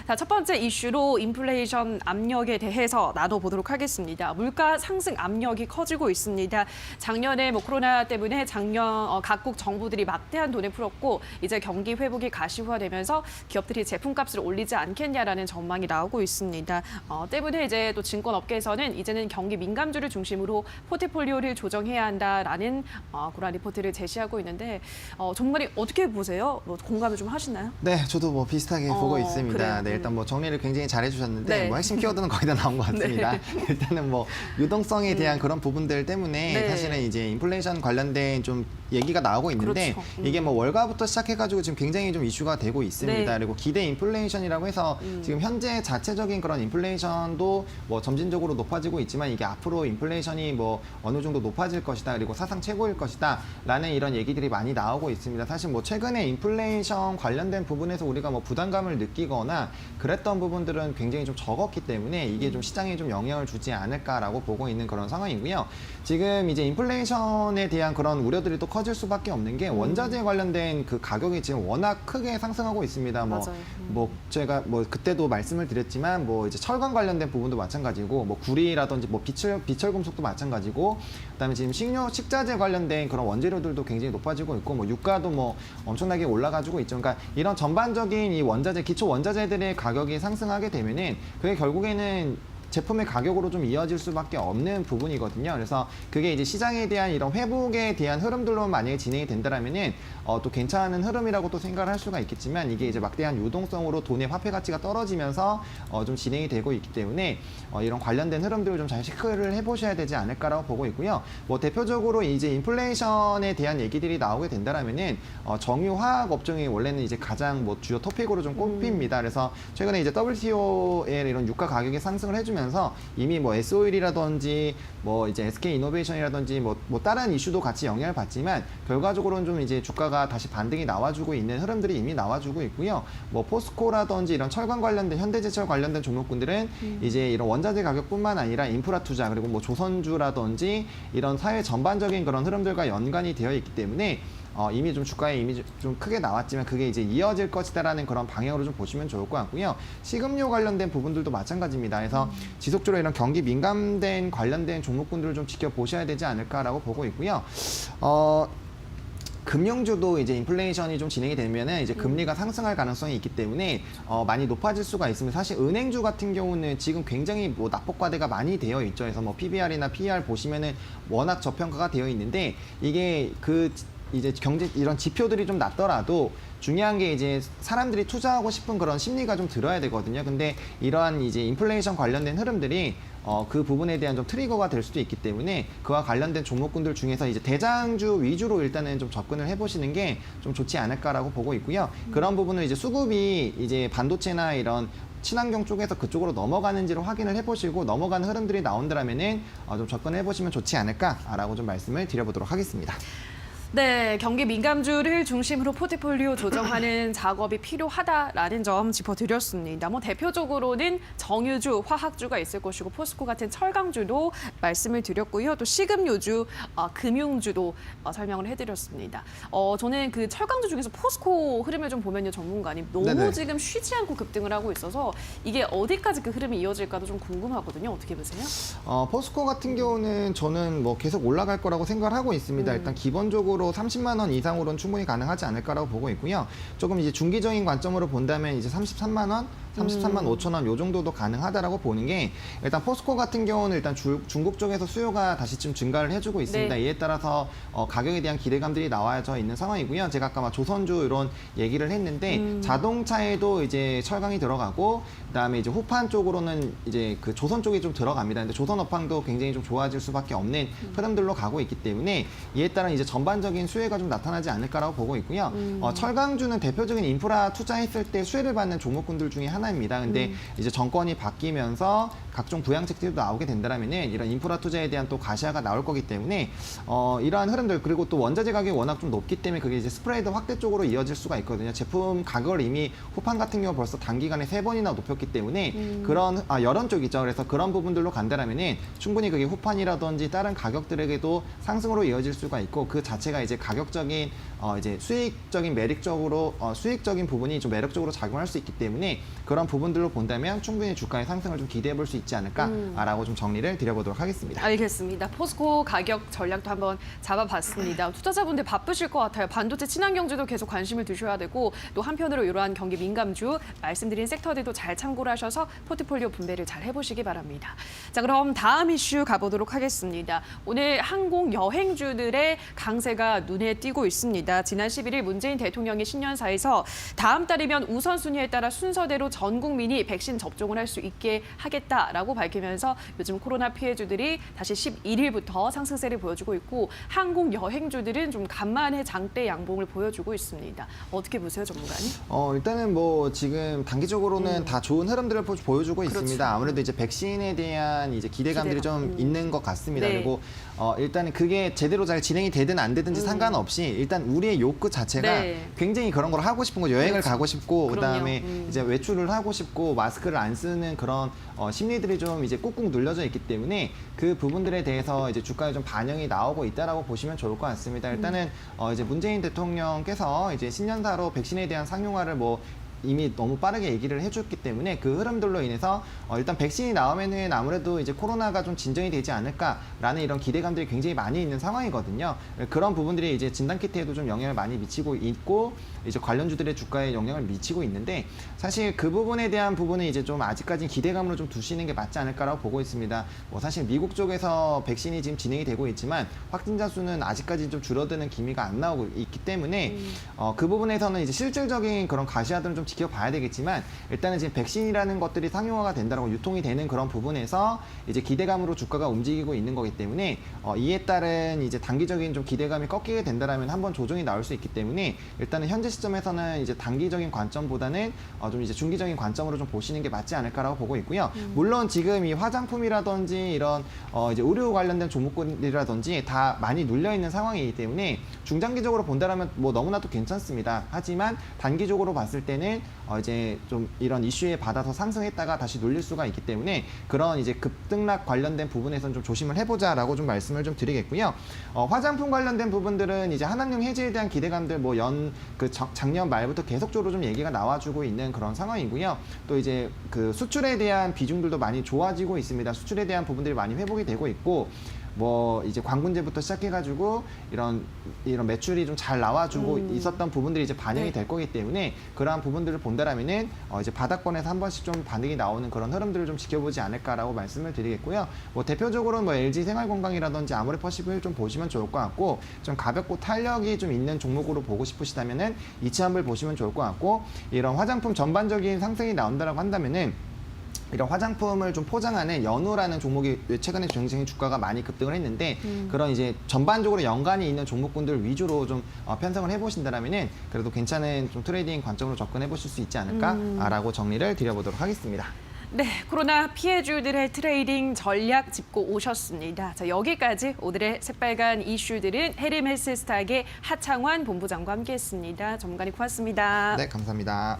자, 첫 번째 이슈로 인플레이션 압력에 대해서 나눠보도록 하겠습니다. 물가 상승 압력이 커지고 있습니다. 작년에 코로나 때문에 각국 정부들이 막대한 돈을 풀었고 이제 경기 회복이 가시화되면서 기업들이 제품값을 올리지 않겠냐라는 전망이 나오고 있습니다. 때문에 이제 또 증권업계에서는 이제는 경기 민감주를 중심으로 포트폴리오를 조정해야 한다라는 그런 리포트를 제시하고 있는데 전문가님 어떻게 보세요? 공감을 좀 하시나요? 네, 저도 비슷하게 보고 있습니다. 그래요? 네, 일단 정리를 굉장히 잘 해주셨는데 네. 핵심 키워드는 거의 다 나온 것 같습니다. 네. 일단은 유동성에 대한 그런 부분들 때문에 네. 사실은 이제 인플레이션 관련된 좀 얘기가 나오고 있는데 그렇죠. 이게 월가부터 시작해가지고 지금 굉장히 좀 이슈가 되고 있습니다. 네. 그리고 기대 인플레이션이라고 해서 지금 현재 자체적인 그런 인플레이션도 점진적으로 높아지고 있지만 이게 앞으로 인플레이션이 어느 정도 높아질 것이다. 그리고 사상 최고일 것이다. 라는 이런 얘기들이 많이 나오고 있습니다. 사실 최근에 인플레이션 관련된 부분에서 우리가 부담감을 느끼거나 그랬던 부분들은 굉장히 좀 적었기 때문에 이게 좀 시장에 좀 영향을 주지 않을까라고 보고 있는 그런 상황이고요. 지금 이제 인플레이션에 대한 그런 우려들이 또 커질 수밖에 없는 게 원자재 관련된 그 가격이 지금 워낙 크게 상승하고 있습니다. 맞아요. 제가 그때도 말씀을 드렸지만 이제 철강 관련된 부분도 마찬가지고 구리라든지 비철 금속도 마찬가지고 그다음에 지금 식자재 관련된 그런 원재료들도 굉장히 높아지고 있고 유가도 엄청나게 올라가지고 있죠. 그러니까 이런 전반적인 이 원자재 기초 원자재들의 가격이 상승하게 되면은 그게 결국에는 제품의 가격으로 좀 이어질 수밖에 없는 부분이거든요. 그래서 그게 이제 시장에 대한 이런 회복에 대한 흐름들로 만약에 진행이 된다면은 또 괜찮은 흐름이라고 또 생각을 할 수가 있겠지만 이게 이제 막대한 유동성으로 돈의 화폐 가치가 떨어지면서 좀 진행이 되고 있기 때문에 이런 관련된 흐름들을 좀 잘 체크를 해보셔야 되지 않을까라고 보고 있고요. 대표적으로 이제 인플레이션에 대한 얘기들이 나오게 된다면은 정유화학 업종이 원래는 이제 가장 주요 토픽으로 좀 꼽힙니다. 그래서 최근에 이제 WTO의 이런 유가 가격이 상승을 해주면서 이미 S-오일이라든지 이제 SK이노베이션이라든지 다른 이슈도 같이 영향을 받지만 결과적으로는 좀 이제 주가가 다시 반등이 나와주고 있는 흐름들이 이미 나와주고 있고요. 포스코라든지 이런 철강 관련된 현대제철 관련된 종목군들은 이제 이런 원자재 가격뿐만 아니라 인프라 투자 그리고 조선주라든지 이런 사회 전반적인 그런 흐름들과 연관이 되어 있기 때문에 이미 좀 주가에 이미 좀 크게 나왔지만 그게 이제 이어질 것이다라는 그런 방향으로 좀 보시면 좋을 것 같고요. 식음료 관련된 부분들도 마찬가지입니다. 그래서 지속적으로 이런 경기 민감된 관련된 종목군들을 좀 지켜보셔야 되지 않을까라고 보고 있고요. 금융주도 이제 인플레이션이 좀 진행이 되면은 이제 금리가 상승할 가능성이 있기 때문에 많이 높아질 수가 있습니다. 사실 은행주 같은 경우는 지금 굉장히 낙폭과대가 많이 되어 있죠. 그래서 PBR이나 PER 보시면은 워낙 저평가가 되어 있는데 이게 이제 경제 이런 지표들이 좀 낮더라도 중요한 게 이제 사람들이 투자하고 싶은 그런 심리가 좀 들어야 되거든요. 근데 이러한 이제 인플레이션 관련된 흐름들이 그 부분에 대한 좀 트리거가 될 수도 있기 때문에 그와 관련된 종목군들 중에서 이제 대장주 위주로 일단은 좀 접근을 해보시는 게 좀 좋지 않을까라고 보고 있고요. 그런 부분을 이제 수급이 이제 반도체나 이런 친환경 쪽에서 그쪽으로 넘어가는지를 확인을 해보시고 넘어가는 흐름들이 나온다면은 좀 접근을 해보시면 좋지 않을까라고 좀 말씀을 드려보도록 하겠습니다. 네, 경기 민감주를 중심으로 포트폴리오 조정하는 작업이 필요하다라는 점 짚어드렸습니다. 대표적으로는 정유주, 화학주가 있을 것이고 포스코 같은 철강주도 말씀을 드렸고요. 또 식음료주, 금융주도 설명을 해드렸습니다. 저는 그 철강주 중에서 포스코 흐름을 좀 보면요, 전문가님. 너무 네네. 지금 쉬지 않고 급등을 하고 있어서 이게 어디까지 그 흐름이 이어질까도 좀 궁금하거든요. 어떻게 보세요? 포스코 같은 경우는 저는 계속 올라갈 거라고 생각을 하고 있습니다. 일단 기본적으로 30만 원 이상으로는 충분히 가능하지 않을까라고 보고 있고요. 조금 이제 중기적인 관점으로 본다면 이제 33만 원, 33만 5천 원 요 정도도 가능하다라고 보는 게 일단 포스코 같은 경우는 일단 중국 쪽에서 수요가 다시 좀 증가를 해주고 있습니다. 네. 이에 따라서 가격에 대한 기대감들이 나와져 있는 상황이고요. 제가 아까 조선주 이런 얘기를 했는데 자동차에도 이제 철강이 들어가고 그다음에 이제 후판 쪽으로는 이제 그 조선 쪽이 좀 들어갑니다. 근데 조선 업황도 굉장히 좀 좋아질 수밖에 없는 흐름들로 가고 있기 때문에 이에 따른 이제 전반적인 수혜가 좀 나타나지 않을까라고 보고 있고요. 철강주는 대표적인 인프라 투자했을 때 수혜를 받는 종목군들 중에 하나입니다. 근데 이제 정권이 바뀌면서 각종 부양책들도 나오게 된다면은 이런 인프라 투자에 대한 또 가시화가 나올 거기 때문에 이러한 흐름들 그리고 또 원자재 가격이 워낙 좀 높기 때문에 그게 이제 스프레드 확대 쪽으로 이어질 수가 있거든요. 제품 가격을 이미 후판 같은 경우 벌써 단기간에 3번이나 높였기 때문에 그런 여론 쪽이죠. 그래서 그런 부분들로 간다면은 충분히 그게 후판이라든지 다른 가격들에게도 상승으로 이어질 수가 있고 그 자체가 이제 가격적인 이제 수익적인 매력적으로 수익적인 부분이 좀 매력적으로 작용할 수 있기 때문에 그런 그런 부분들로 본다면 충분히 주가의 상승을 좀 기대해 볼 수 있지 않을까라고 좀 정리를 드려보도록 하겠습니다. 알겠습니다. 포스코 가격 전략도 한번 잡아봤습니다. 투자자분들 바쁘실 것 같아요. 반도체 친환경주도 계속 관심을 두셔야 되고 또 한편으로 이러한 경기 민감주 말씀드린 섹터들도 잘 참고를 하셔서 포트폴리오 분배를 잘 해보시기 바랍니다. 자, 그럼 다음 이슈 가보도록 하겠습니다. 오늘 항공 여행주들의 강세가 눈에 띄고 있습니다. 지난 11일 문재인 대통령이 신년사에서 다음 달이면 우선순위에 따라 순서대로 전 국민이 백신 접종을 할 수 있게 하겠다라고 밝히면서 요즘 코로나 피해주들이 다시 11일부터 상승세를 보여주고 있고 항공 여행주들은 좀 간만에 장대 양봉을 보여주고 있습니다. 어떻게 보세요, 전문가님? 일단은 뭐 지금 단기적으로는 다 좋은 흐름들을 보여주고 그렇죠. 있습니다. 아무래도 이제 백신에 대한 이제 기대감들이 좀 있는 것 같습니다. 네. 그리고 일단은 그게 제대로 잘 진행이 되든 안 되든지 상관없이 일단 우리의 욕구 자체가 네. 굉장히 그런 걸 하고 싶은 거, 여행을 그렇죠. 가고 싶고 그럼요. 그다음에 이제 외출을 하고 싶고 마스크를 안 쓰는 그런 심리들이 좀 이제 꾹꾹 눌려져 있기 때문에 그 부분들에 대해서 이제 주가에 좀 반영이 나오고 있다라고 보시면 좋을 것 같습니다. 일단은 이제 문재인 대통령께서 이제 신년사로 백신에 대한 상용화를 뭐 이미 너무 빠르게 얘기를 해줬기 때문에 그 흐름들로 인해서 일단 백신이 나오면은 아무래도 이제 코로나가 좀 진정이 되지 않을까라는 이런 기대감들이 굉장히 많이 있는 상황이거든요. 그런 부분들이 이제 진단키트에도 좀 영향을 많이 미치고 있고 이제 관련주들의 주가에 영향을 미치고 있는데 사실 그 부분에 대한 부분은 이제 좀 아직까지는 기대감으로 좀 두시는 게 맞지 않을까라고 보고 있습니다. 뭐 사실 미국 쪽에서 백신이 지금 진행이 되고 있지만 확진자 수는 아직까지 좀 줄어드는 기미가 안 나오고 있기 때문에 그 부분에서는 이제 실질적인 그런 가시화들은 좀 지켜봐야 되겠지만 일단은 지금 백신이라는 것들이 상용화가 된다라고 유통이 되는 그런 부분에서 이제 기대감으로 주가가 움직이고 있는 거기 때문에 이에 따른 이제 단기적인 좀 기대감이 꺾이게 된다라면 한번 조정이 나올 수 있기 때문에 일단은 현재 시점에서는 이제 단기적인 관점보다는 좀 이제 중기적인 관점으로 좀 보시는 게 맞지 않을까라고 보고 있고요. 물론 지금 이 화장품이라든지 이런 이제 의료 관련된 종목군이라든지 다 많이 눌려 있는 상황이기 때문에 중장기적으로 본다라면 뭐 너무나도 괜찮습니다. 하지만 단기적으로 봤을 때는 이제 좀 이런 이슈에 받아서 상승했다가 다시 눌릴 수가 있기 때문에 그런 이제 급등락 관련된 부분에서는 좀 조심을 해보자라고 좀 말씀을 좀 드리겠고요. 화장품 관련된 부분들은 이제 한한령 해지에 대한 기대감들 뭐 작년 말부터 계속적으로 좀 얘기가 나와주고 있는 그런 상황이고요. 또 이제 그 수출에 대한 비중들도 많이 좋아지고 있습니다. 수출에 대한 부분들이 많이 회복이 되고 있고 뭐 이제 관군제부터 시작해가지고 이런 매출이 좀 잘 나와주고 있었던 부분들이 이제 반영이 될 거기 때문에 그러한 부분들을 본다라면은 이제 바닥권에서 한 번씩 좀 반등이 나오는 그런 흐름들을 좀 지켜보지 않을까라고 말씀을 드리겠고요. 뭐 대표적으로 뭐 LG 생활건강이라든지 아모레퍼시블 좀 보시면 좋을 것 같고 좀 가볍고 탄력이 좀 있는 종목으로 보고 싶으시다면은 이치한블 보시면 좋을 것 같고 이런 화장품 전반적인 상승이 나온다라고 한다면은 이런 화장품을 좀 포장하는 연우라는 종목이 최근에 굉장히 주가가 많이 급등을 했는데 그런 이제 전반적으로 연관이 있는 종목군들 위주로 좀 편성을 해보신다면은 그래도 괜찮은 좀 트레이딩 관점으로 접근해 보실 수 있지 않을까라고 정리를 드려보도록 하겠습니다. 네, 코로나 피해주들의 트레이딩 전략 짚고 오셨습니다. 자, 여기까지 오늘의 새빨간 이슈들은 헤르메스스탁의 하창환 본부장과 함께했습니다. 전문가님 고맙습니다. 네, 감사합니다.